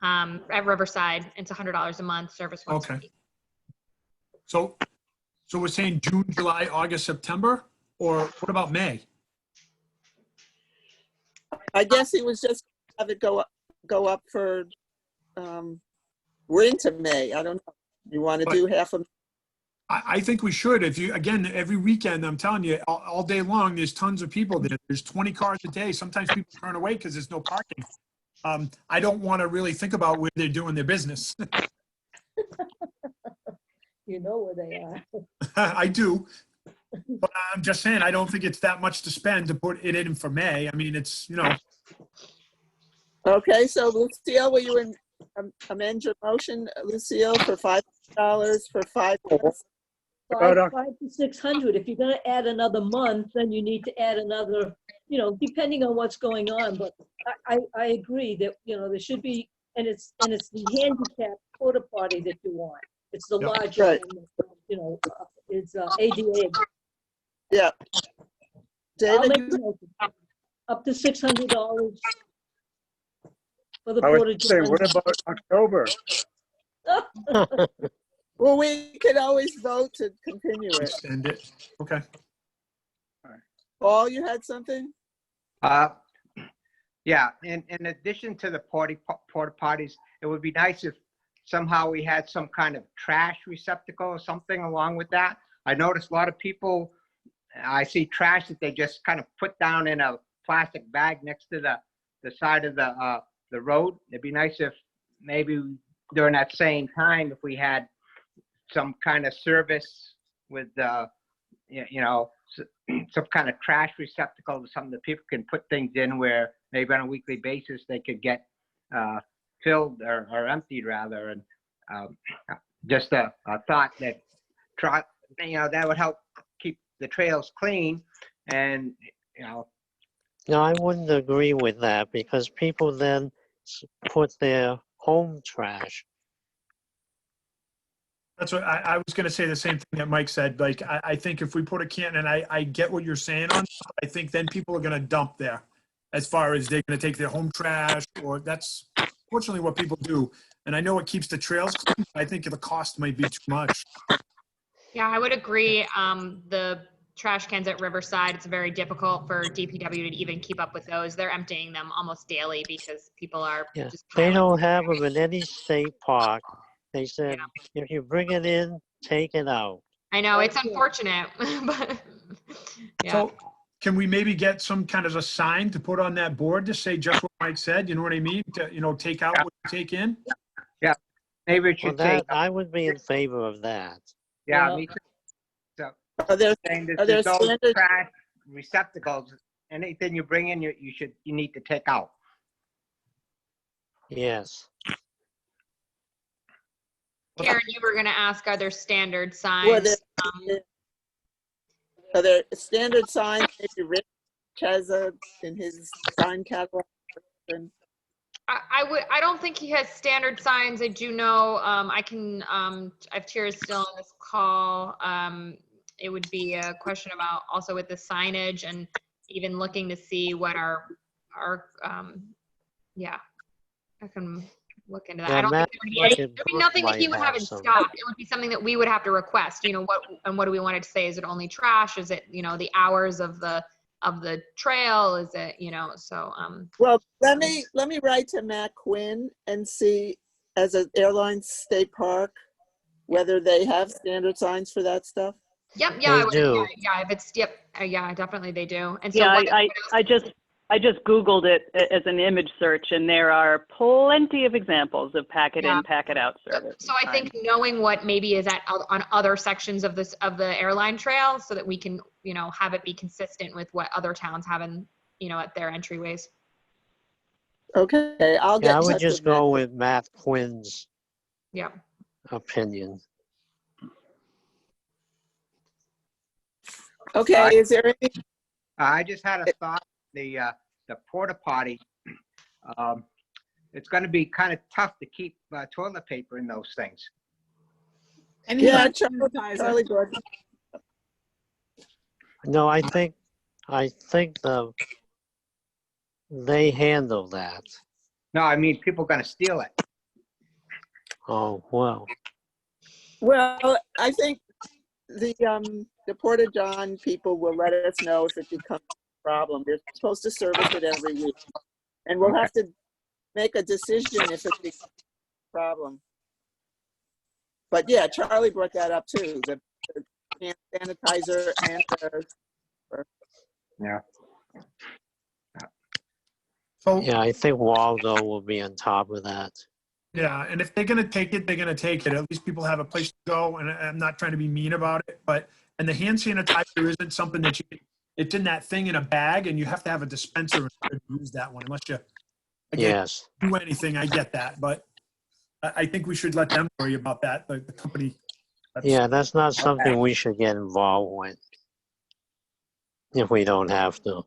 at Riverside. It's $100 a month, service once a Okay. week. So we're saying June, July, August, September, or what about May? I guess he was just have it go up for We're into May. I don't know. You want to But- do half of, I think we should. If you, again, every weekend, I'm telling you, all day long, there's tons of people there. There's 20 cars a day. Sometimes people turn away because there's no parking. I don't want to really think about where they're doing their business. You know where they are. I do. But I'm just saying, I don't think it's that much to spend to put it in for May. I mean, it's, you know, okay, so Lucille, will you amend your motion, Lucille, for $5 for 5 months? About, 5 to 600. If you're gonna add another month, then you need to add another, depending on what's going on. But I agree that, there should be, and it's the handicap porta potty that you want. It's the Yep. larger Right. one, it's ADA. Yeah. I'll David, make the motion. Up to $600 for the I porta would say, what about October? well, we could always vote to continue it. extend it. Okay. Paul, you had something? Yeah, in addition to the porta potties, it would be nice if somehow we had some kind of trash receptacle or something along with that. I noticed a lot of people, I see trash that they just kind of put down in a plastic bag next to the side of the road. It'd be nice if maybe during that same time, if we had some kind of service with, some kind of trash receptacle, something that people can put things in where maybe on a weekly basis they could get filled or emptied rather. And just a thought that that would help keep the trails clean. And No, I wouldn't agree with that because people then put their home trash. That's what I was going to say, the same thing that Mike said. Like, I think if we put a can, and I get what you're saying on, I think then people are going to dump there as far as they're going to take their home trash, or that's fortunately what people do. And I know it keeps the trails clean, but I think the cost might be too much. Yeah, I would agree. The trash cans at Riverside, it's very difficult for DPW to even keep up with those. They're emptying them almost daily because people are Yeah, just they piling don't have them in any state park. They said, if you bring it in, take it out. I know, it's unfortunate, but yeah. So can we maybe get some kind of a sign to put on that board to say just what Mike said? You know what I mean? To, take out what you take in? maybe it Well, should say, I would be in favor of that. yeah, Yeah. me too. So Are there, saying that are there there's those standard, trash receptacles, anything you bring in, you need to take out. Yes. Karen, you were gonna ask, are there standard were signs? there, are there standard signs, maybe Rich has in his sign catalog? And- I don't think he has standard signs. I do know, if Tira's still on this call, it would be a question about also with the signage and even looking to see what our I can look into that. Yeah, I don't Matt think there would Bucket be nothing that he might would have have in some. stock. It would be something that we would have to request, what do we want it to say? Is it only trash? Is it, the hours of the trail? Is it, so, Well, let me write to Matt Quinn and see, as an airline state park, whether they have standard signs for that stuff. yep, They I would, do. yeah, if it's, yeah, definitely they do. And so Yeah, what- I just Googled it as an image search, and there are plenty of examples of packet in, packet out service. So I think knowing what maybe is on other sections of the airline trail, so that we can, have it be consistent with what other towns have in, at their entryways. Okay, I'll get Yeah, I in would touch just with Matt. go with Matt Quinn's Yeah. opinion. Okay, is there any, I just had a thought, the porta potty, it's gonna be kind of tough to keep toilet paper in those things. And yeah, hand Charlie sanitizer. Gordon. No, I think they handle that. No, I mean, people are gonna steal it. Oh, well. Well, I think the Porta John people will let us know if it becomes a problem. They're supposed to service it every week. And we'll have to make a decision if it becomes a problem. But yeah, Charlie brought that up too, the hand sanitizer and the, So, Yeah, I think Waldo will be on top of that. yeah, and if they're gonna take it, they're gonna take it. At least people have a place to go, and I'm not trying to be mean about it, but, and the hand sanitizer isn't something that it's in that thing in a bag, and you have to have a dispenser in order to use that one, unless you, again, Yes. do anything, I get that, but I think we should let them worry about that, the company. Yeah, that's not something we should get involved with if we don't have to.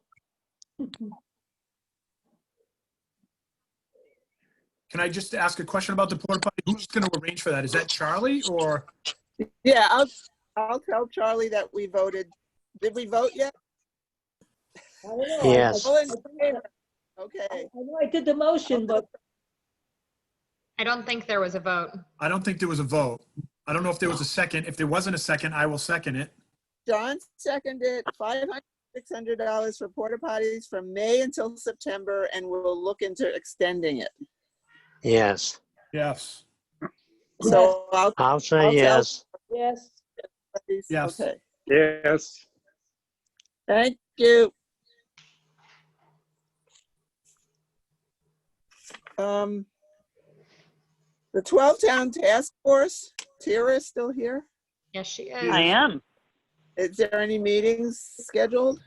Can I just ask a question about the porta potty? Who's gonna arrange for that? Is that Charlie or? yeah, I'll tell Charlie that we voted. Did we vote yet? I don't know. Yes. All in favor? Okay. I know I did the motion, but I don't think there was a vote. I don't think there was a vote. I don't know if there was a second. If there wasn't a second, I will second it. John seconded $500, $600 for porta potties from May until September, and we'll look into extending it. Yes. Yes. So I'll I'll say tell- yes. yes. Yes. Okay. Yes. Thank you. The 12-town task force, Tara is still here. Yes, she is. I am. Is there any meetings scheduled?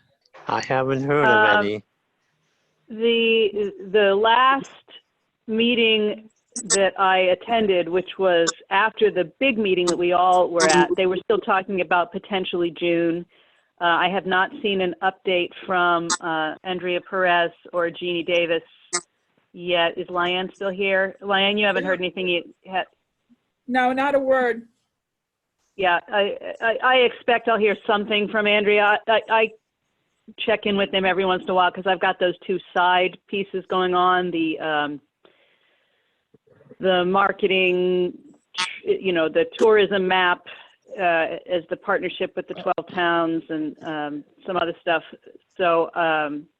I haven't heard of any. The last meeting that I attended, which was after the big meeting that we all were at, they were still talking about potentially June. I have not seen an update from Andrea Perez or Jeannie Davis yet. Is Lyanne still here? Lyanne, you haven't heard anything yet? No, not a word. Yeah, I expect I'll hear something from Andrea. I check in with them every once in a while because I've got those two side pieces going on, the marketing, the tourism map as the partnership with the 12 towns and some other stuff. So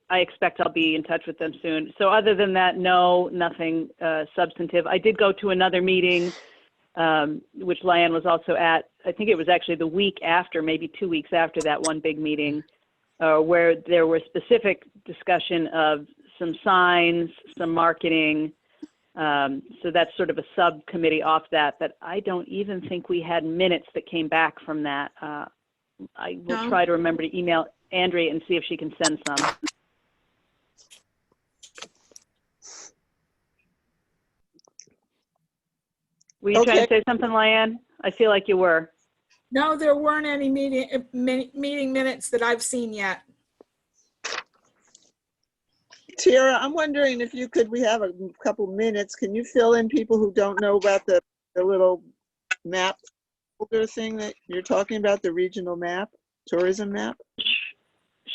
I expect I'll be in touch with them soon. So other than that, no, nothing substantive. I did go to another meeting, which Lyanne was also at. I think it was actually the week after, maybe 2 weeks after that one big meeting, where there were specific discussion of some signs, some marketing. So that's sort of a subcommittee off that, but I don't even think we had minutes that came back from that. I will try to remember to email Andrea and see if she can send some. Were you trying to say something, Lyanne? I feel like you were. No, there weren't any meeting minutes that I've seen yet. Tara, I'm wondering if you could, we have a couple minutes, can you fill in people who don't know about the little map folder thing that you're talking about, the regional map, tourism map?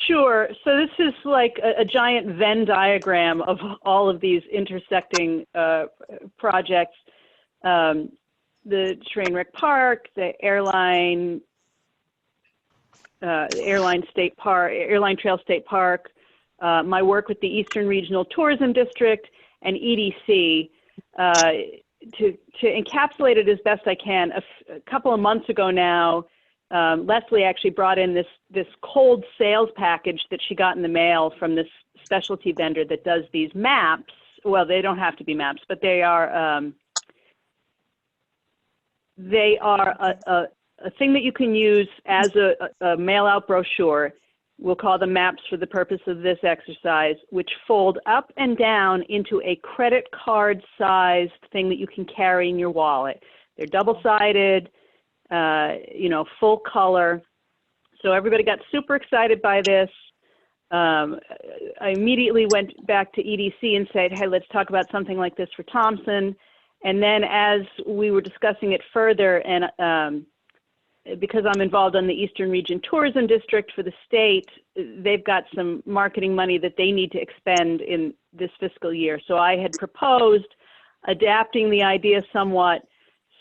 Sure. So this is like a giant Venn diagram of all of these intersecting projects. The Trainwreck Park, the Airline Trail State Park, my work with the Eastern Regional Tourism District and EDC. To encapsulate it as best I can, a couple of months ago now, Leslie actually brought in this cold sales package that she got in the mail from this specialty vendor that does these maps. Well, they don't have to be maps, but they are a thing that you can use as a mail-out brochure. We'll call them maps for the purpose of this exercise, which fold up and down into a credit card-sized thing that you can carry in your wallet. They're double-sided, full color. So everybody got super excited by this. I immediately went back to EDC and said, hey, let's talk about something like this for Thompson. And then as we were discussing it further, and because I'm involved on the Eastern Region Tourism District for the state, they've got some marketing money that they need to expend in this fiscal year. So I had proposed adapting the idea somewhat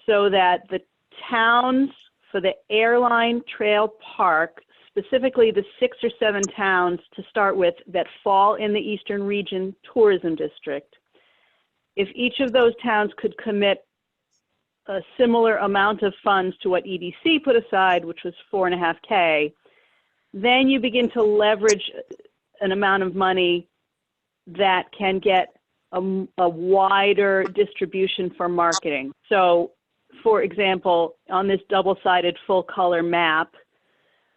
so that the towns for the Airline Trail Park, specifically the 6 or 7 towns to start with that fall in the Eastern Region Tourism District, if each of those towns could commit a similar amount of funds to what EDC put aside, which was $4.5K, then you begin to leverage an amount of money that can get a wider distribution for marketing. So, for example, on this double-sided full color map,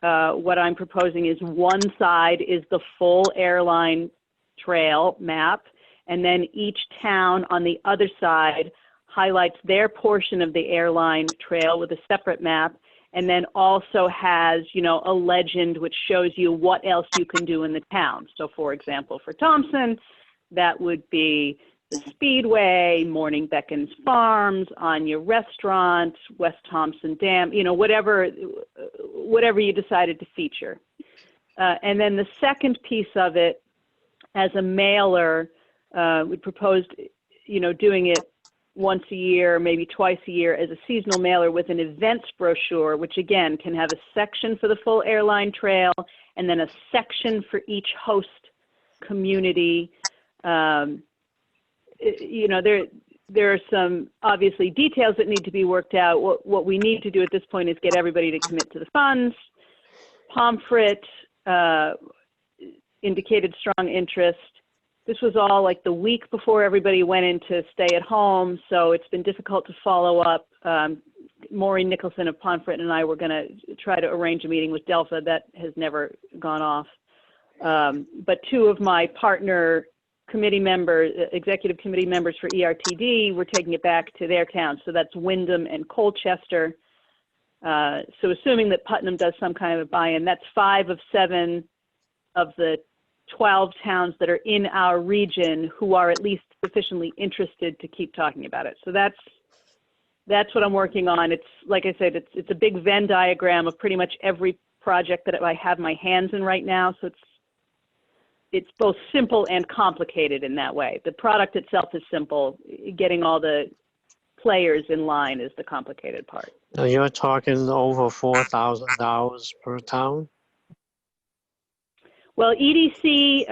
what I'm proposing is one side is the full airline trail map, and then each town on the other side highlights their portion of the airline trail with a separate map, and then also has, you know, a legend which shows you what else you can do in the town. So for example, for Thompson, that would be the Speedway, Morning Beckons Farms, Anya Restaurant, West Thompson Dam, you know, whatever you decided to feature. And then the second piece of it, as a mailer, we proposed, you know, doing it once a year, maybe twice a year as a seasonal mailer with an events brochure, which again can have a section for the full airline trail and then a section for each host community. You know, there are some obviously details that need to be worked out. What we need to do at this point is get everybody to commit to the funds. Pomfret indicated strong interest. This was all like the week before everybody went into stay at home, so it's been difficult to follow up. Maureen Nicholson of Pomfret and I were going to try to arrange a meeting with Delphi. That has never gone off. But two of my partner committee members, executive committee members for ERTD, we're taking it back to their towns. So that's Wyndham and Colchester. So assuming that Putnam does some kind of a buy-in, that's 5 of 7 of the 12 towns that are in our region who are at least sufficiently interested to keep talking about it. So that's what I'm working on. It's, like I said, it's a big Venn diagram of pretty much every project that I have my hands in right now. So it's both simple and complicated in that way. The product itself is simple. Getting all the players in line is the complicated part. Now you're talking over $4,000 per town? Well, EDC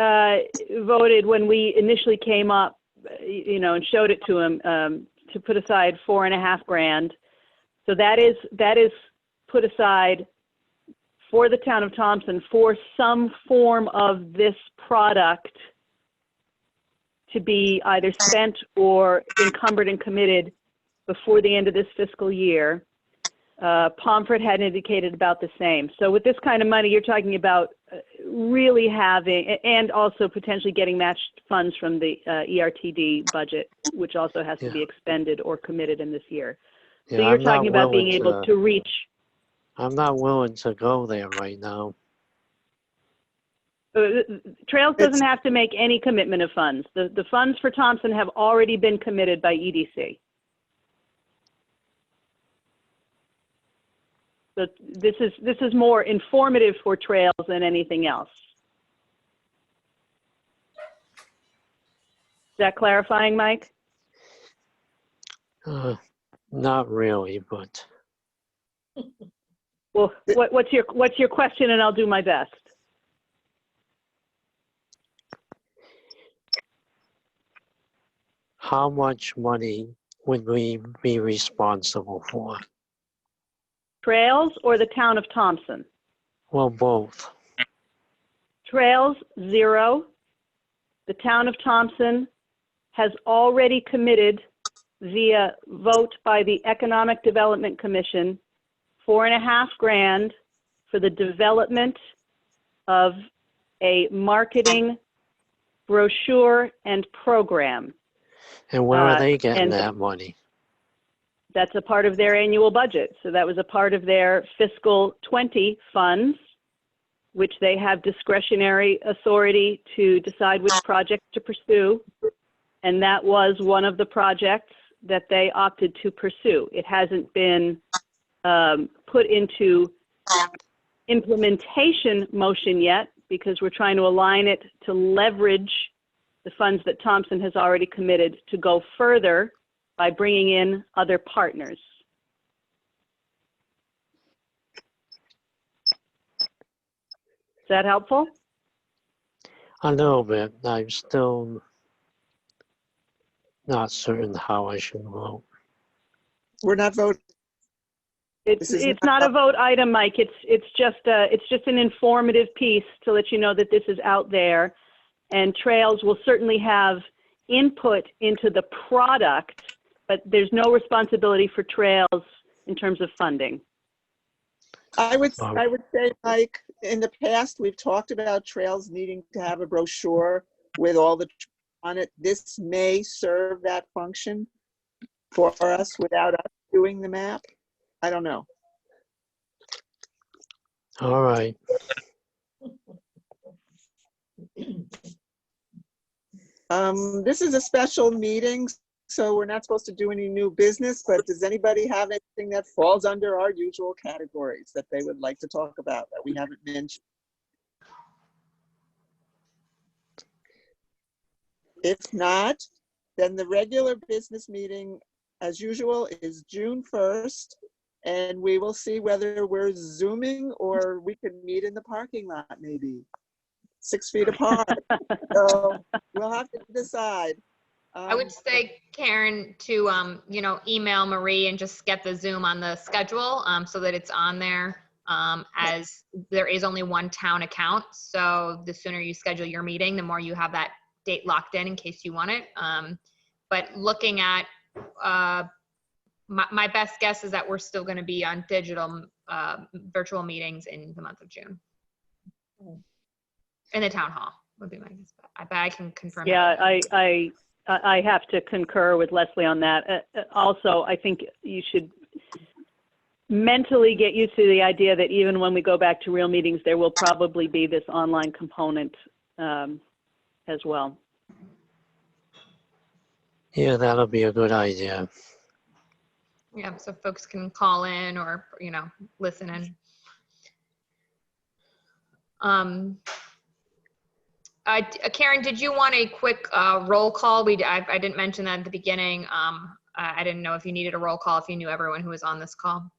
voted when we initially came up, you know, and showed it to them to put aside $4.5 grand. So that is put aside for the town of Thompson for some form of this product to be either spent or encumbered and committed before the end of this fiscal year. Pomfret had indicated about the same. So with this kind of money, you're talking about really having, and also potentially getting matched funds from the ERTD budget, which also has to be expended or committed in this year. So Yeah, you're talking about being able to reach. I'm not willing to go there right now. Trails doesn't have to make any commitment of funds. The funds for Thompson have already been committed by EDC. So this is more informative for Trails than anything else. Is that clarifying, Mike? Not really, but. Well, what's your question, and I'll do my best. How much money would we be responsible for? Trails or the town of Thompson? Well, both. Trails, 0. The town of Thompson has already committed via vote by the Economic Development Commission $4.5 grand for the development of a marketing brochure and program. And where are they getting that money? That's a part of their annual budget. So that was a part of their fiscal 20 funds, which they have discretionary authority to decide which projects to pursue. And that was one of the projects that they opted to pursue. It hasn't been put into implementation motion yet because we're trying to align it to leverage the funds that Thompson has already committed to go further by bringing in other partners. Is that helpful? A little bit. I'm still not certain how I should vote. We're not voting. This is It's not not a vote item, Mike. It's just an informative piece to let you know that this is out there. And Trails will certainly have input into the product, but there's no responsibility for Trails in terms of funding. I would say, Mike, in the past, we've talked about Trails needing to have a brochure with all the on it. This may serve that function for us without us doing the map. I don't know. All right. This is a special meeting, so we're not supposed to do any new business, but does anybody have anything that falls under our usual categories that they would like to talk about that we haven't mentioned? If not, then the regular business meeting, as usual, is June 1st, and we will see whether we're Zooming or we can meet in the parking lot, maybe 6 feet apart. So we'll have to decide. I would say, Karen, to, email Marie and just get the Zoom on the schedule so that it's on there, as there is only one town account. So the sooner you schedule your meeting, the more you have that date locked in case you want it. But looking at, my best guess is that we're still going to be on digital virtual meetings in the month of June. In the town hall would be my guess. But I can confirm. Yeah, that. I have to concur with Leslie on that. Also, I think you should mentally get used to the idea that even when we go back to real meetings, there will probably be this online component as well. Yeah, that'll be a good idea. Yeah, so folks can call in or, listen in. Karen, did you want a quick roll call? I didn't mention that at the beginning. I didn't know if you needed a roll call, if you knew everyone who was on this call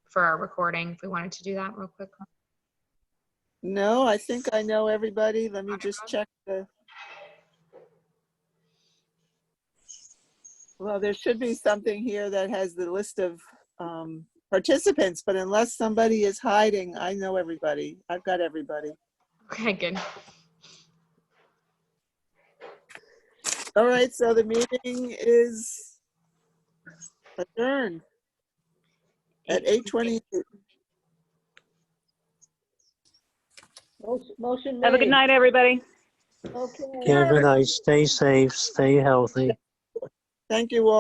for our recording, if we wanted to do that real quick. No, I think I know everybody. Let me just check the. Well, there should be something here that has the list of participants, but unless somebody is hiding, I know everybody. I've got everybody. Okay, good. All right, so the meeting is adjourned at 8:28. Motion Have a good made. night, everybody. Okay. Yeah, good night. Stay safe, stay healthy. Thank you all.